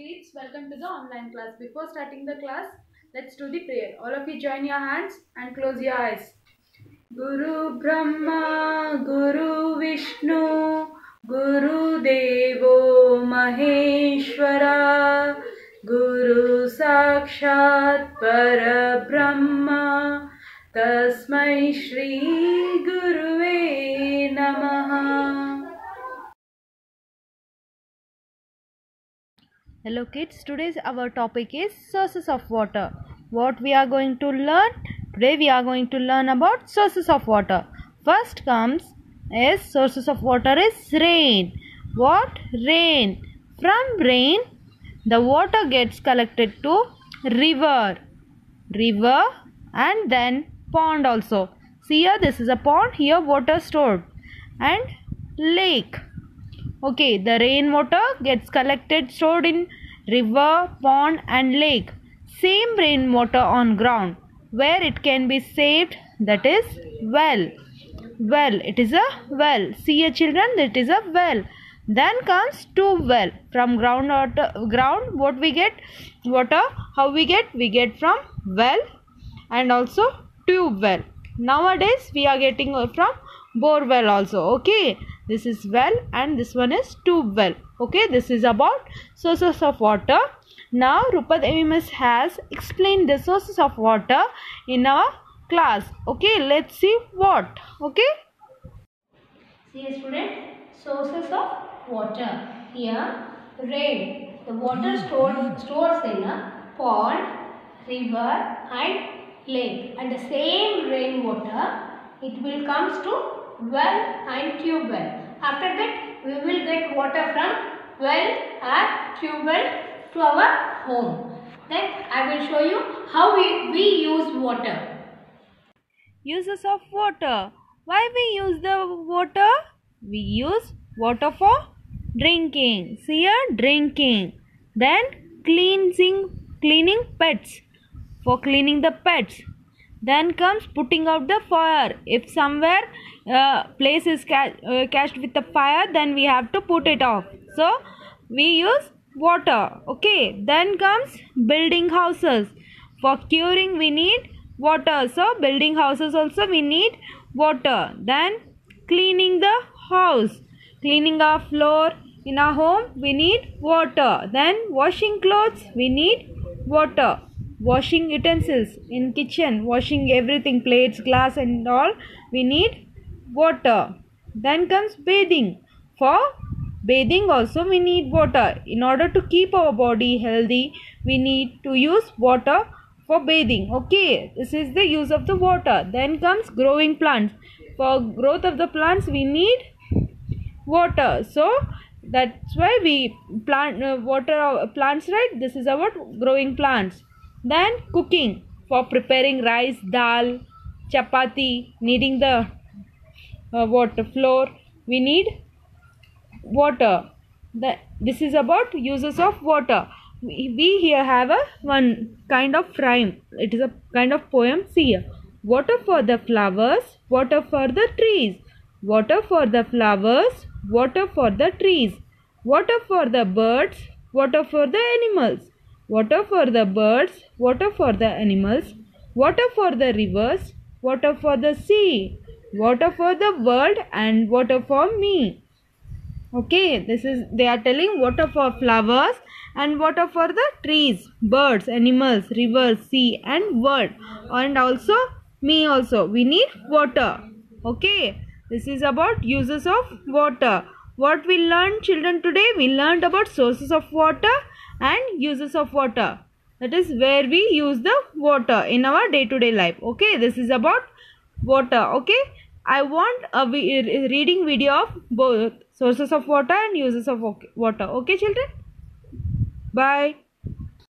Kids, welcome to the online class. Before starting the class, let's do the prayer. All of you join your hands and close your eyes. Guru Brahma, Guru Vishnu, Guru Devo Maheshwara, Guru Sakshat Parabrahma, Tasmai Shri Guruve Namaha. Hello kids, today's our topic is sources of water. What we are going to learn? Today we are going to learn about sources of water. First comes is sources of water is rain. What? Rain. From rain the water gets collected to river and then pond also. See here, this is a pond, here water stored, and lake. Okay, the rainwater gets collected, stored in river, pond and lake. Same rainwater on ground where it can be saved, that is well. Well, it is a well. See here children, it is a well. Then comes tube well. From ground what we get water, how we get? We get from well and also tube well. Nowadays we are getting from bore well also. Okay, this is well and this one is tube well. Okay, this is about sources of water. Now Rupa Devi Miss has explained the sources of water in our class. Okay, let's see what. Okay, see student, sources of water. Here rain, the water stores in a pond, river and lake, and the same rainwater it will comes to well and tube well. After that we will get water from well or tube well to our home. Then I will show you how we use water. uses of water. Why we use the water? We use water for drinking. See here, drinking. Then cleaning pets, for cleaning the pets. Then comes putting out the fire. If somewhere place is catched with the fire, then we have to put it off. So we use water. Okay. Then comes building houses. For curing we need water. So building houses also we need water. Then cleaning the house, cleaning our floor in our home we need water. Then washing clothes we need water. Washing utensils in kitchen, washing everything, plates, glass and all, we need water. Then comes bathing. For bathing also we need water. In order to keep our body healthy, we need to use water for bathing. Okay, this is the use of the water. Then comes growing plants. For growth of the plants we need water. So that's why we plant water plants, right? This is about growing plants. Then cooking. For preparing rice, dal, chapati, kneading the water flour, we need water. This is about uses of water. We here have one kind of rhyme. It is a kind of poem. See here. Water for the flowers, water for the trees. Water for the flowers, water for the trees. Water for the birds, water for the animals. Water for the birds, water for the animals. Water for the rivers, water for the sea. Water for the world and water for me. Okay, this is, they are telling water for flowers and water for the trees, birds, animals, rivers, sea and world, and also me also. We need water. Okay, this is about uses of water. What we learned children today? We learned about sources of water and uses of water. That is where we use the water in our day-to-day life. Okay, this is about water. Okay, I want a reading video of both sources of water and uses of water. Okay children, bye.